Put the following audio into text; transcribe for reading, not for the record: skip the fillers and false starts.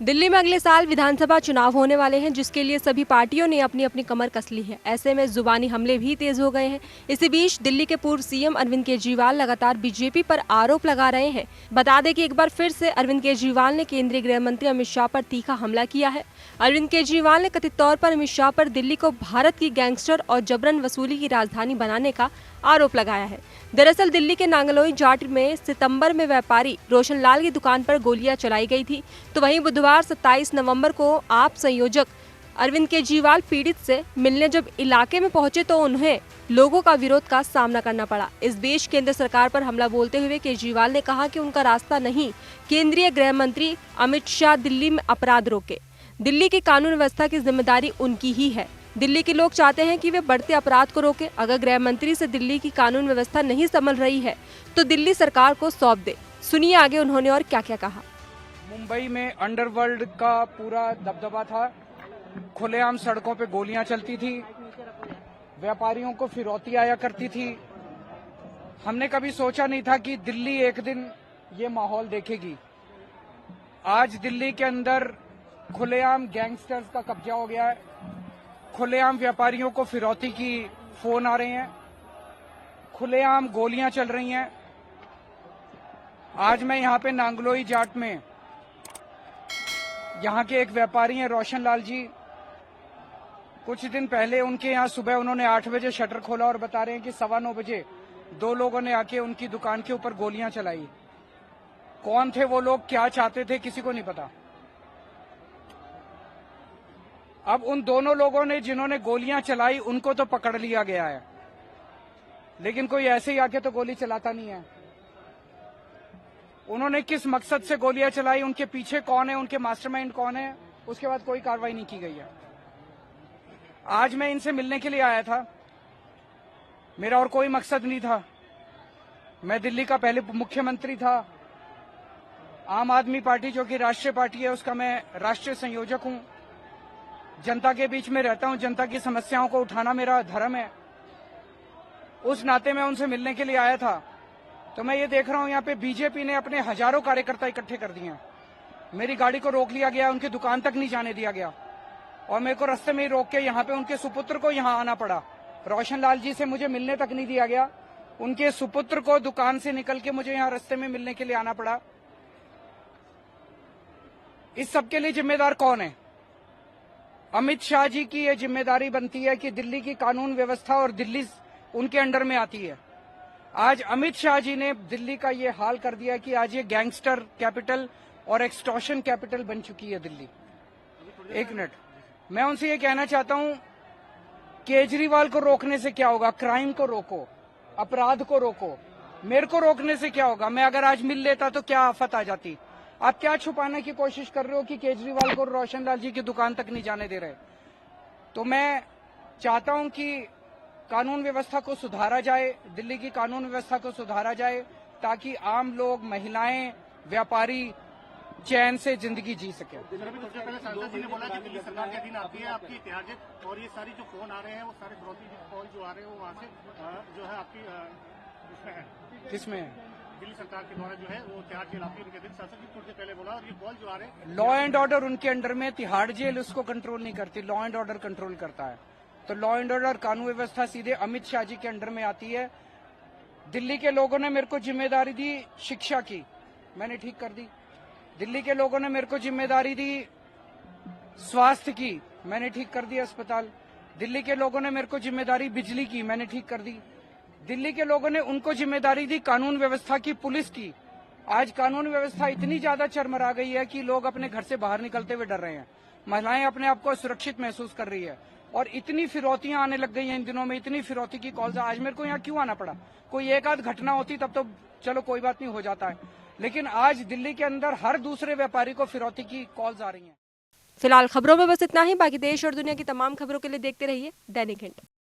दिल्ली में अगले साल विधानसभा चुनाव होने वाले हैं, जिसके लिए सभी पार्टियों ने अपनी अपनी कमर कस ली है। ऐसे में जुबानी हमले भी तेज हो गए हैं। इसी बीच दिल्ली के पूर्व सीएम अरविंद केजरीवाल लगातार बीजेपी पर आरोप लगा रहे हैं। बता दें कि एक बार फिर से अरविंद केजरीवाल ने केंद्रीय गृह मंत्री अमित शाह पर तीखा हमला किया है। अरविंद केजरीवाल ने कथित तौर पर अमित शाह पर दिल्ली को भारत की गैंगस्टर और जबरन वसूली की राजधानी बनाने का आरोप लगाया है। दरअसल दिल्ली के नांगलोई जाट में सितंबर में व्यापारी रोशन लाल की दुकान पर गोलियां चलाई गई थी, तो वहीं बुधवार 27 नवंबर को आप संयोजक अरविंद केजरीवाल पीड़ित से मिलने जब इलाके में पहुंचे तो उन्हें लोगों का विरोध का सामना करना पड़ा। इस बीच केंद्र सरकार पर हमला बोलते हुए केजरीवाल ने कहा कि उनका रास्ता नहीं, केंद्रीय गृह मंत्री अमित शाह दिल्ली में अपराध रोके। दिल्ली की कानून व्यवस्था की जिम्मेदारी उनकी ही है। दिल्ली के लोग चाहते हैं कि वे बढ़ते अपराध को रोके। अगर गृह मंत्री से दिल्ली की कानून व्यवस्था नहीं संभल रही है तो दिल्ली सरकार को सौंप दे। सुनिए आगे उन्होंने और क्या क्या कहा। मुंबई में अंडरवर्ल्ड का पूरा दबदबा था, खुलेआम सड़कों पे गोलियां चलती थी, व्यापारियों को फिरौती आया करती थी। हमने कभी सोचा नहीं था कि दिल्ली एक दिन ये माहौल देखेगी। आज दिल्ली के अंदर खुलेआम गैंगस्टर्स का कब्जा हो गया है, खुलेआम व्यापारियों को फिरौती की फोन आ रहे हैं, खुलेआम गोलियां चल रही हैं। आज मैं यहाँ पे नांगलोई जाट में यहाँ के एक व्यापारी हैं रोशन लाल जी। कुछ दिन पहले उनके यहाँ सुबह उन्होंने 8 बजे शटर खोला और बता रहे हैं कि 9:15 बजे 2 लोगों ने आके उनकी दुकान के ऊपर गोलियां चलाई। कौन थे वो लोग, क्या चाहते थे, किसी को नहीं पता। अब उन दोनों लोगों ने जिन्होंने गोलियां चलाई उनको तो पकड़ लिया गया है, लेकिन कोई ऐसे ही आके तो गोली चलाता नहीं है। उन्होंने किस मकसद से गोलियां चलाई, उनके पीछे कौन है, उनके मास्टरमाइंड कौन है, उसके बाद कोई कार्रवाई नहीं की गई है। आज मैं इनसे मिलने के लिए आया था, मेरा और कोई मकसद नहीं था। मैं दिल्ली का पहले मुख्यमंत्री था। आम आदमी पार्टी जो कि राष्ट्रीय पार्टी है उसका मैं राष्ट्रीय संयोजक हूं। जनता के बीच में रहता हूं, जनता की समस्याओं को उठाना मेरा धर्म है। उस नाते मैं उनसे मिलने के लिए आया था, तो मैं ये देख रहा हूं यहाँ पे बीजेपी ने अपने हजारों कार्यकर्ता इकट्ठे कर दिए हैं। मेरी गाड़ी को रोक लिया गया, उनकी दुकान तक नहीं जाने दिया गया और मेरे को रास्ते में ही रोक के यहाँ पे उनके सुपुत्र को यहाँ आना पड़ा। रोशन लाल जी से मुझे मिलने तक नहीं दिया गया, उनके सुपुत्र को दुकान से निकल के मुझे यहाँ रास्ते में मिलने के लिए आना पड़ा। इस सबके लिए जिम्मेदार कौन है? अमित शाह जी की ये जिम्मेदारी बनती है कि दिल्ली की कानून व्यवस्था और दिल्ली उनके अंडर में आती है। आज अमित शाह जी ने दिल्ली का ये हाल कर दिया कि आज ये गैंगस्टर कैपिटल और एक्सटॉर्शन कैपिटल बन चुकी है दिल्ली। एक मिनट, मैं उनसे ये कहना चाहता हूं, केजरीवाल को रोकने से क्या होगा? क्राइम को रोको, अपराध को रोको। मेरे को रोकने से क्या होगा? मैं अगर आज मिल लेता तो क्या आफत आ जाती? आप क्या छुपाने की कोशिश कर रहे हो कि केजरीवाल को रोशन लाल जी की दुकान तक नहीं जाने दे रहे? तो मैं चाहता हूं कि कानून व्यवस्था को सुधारा जाए, दिल्ली की कानून व्यवस्था को सुधारा जाए, ताकि आम लोग, महिलाएं, व्यापारी चैन से जिंदगी जी सके। सबसे पहले सांसद जी ने बोला कि दिल्ली सरकार के अधीन आती है आपकी इतिहास, और ये सारी जो फोन आ रहे हैं वो सारे विरोधी कॉल जो आ रहे हैं वो वहाँ से जो है आपकी इसमें है। किसमें है? दिल्ली सरकार के द्वारा जो है वो तिहाड़ जेल आपकी उनके दिन सांसद जी थोड़ी देर पहले बोला, और ये कॉल जो आ रहे हैं। लॉ एंड ऑर्डर उनके अंडर में, तिहाड़ जेल उसको कंट्रोल नहीं करती, लॉ एंड ऑर्डर कंट्रोल करता है। तो लॉ एंड ऑर्डर कानून व्यवस्था सीधे अमित शाह जी के अंडर में आती है। दिल्ली के लोगों ने मेरे को जिम्मेदारी दी शिक्षा की, मैंने ठीक कर दी। दिल्ली के लोगों ने मेरे को जिम्मेदारी दी स्वास्थ्य की, मैंने ठीक कर दिया अस्पताल। दिल्ली के लोगों ने मेरे को जिम्मेदारी बिजली की, मैंने ठीक कर दी। दिल्ली के लोगों ने उनको जिम्मेदारी दी कानून व्यवस्था की, पुलिस की। आज कानून व्यवस्था इतनी ज्यादा चरमरा गई है कि लोग अपने घर से बाहर निकलते हुए डर रहे हैं, महिलाएं अपने आप को सुरक्षित महसूस कर रही है, और इतनी फिरौतियां आने लग गई हैं इन दिनों में, इतनी फिरौती की कॉल्स। आज मेरे को यहाँ क्यों आना पड़ा? कोई एक आध घटना होती तब तो चलो कोई बात नहीं, हो जाता है, लेकिन आज दिल्ली के अंदर हर दूसरे व्यापारी को फिरौती की कॉल्स आ रही हैं। फिलहाल खबरों में बस इतना ही। बाकी देश और दुनिया की तमाम खबरों के लिए देखते रहिए दैनिक हिंट।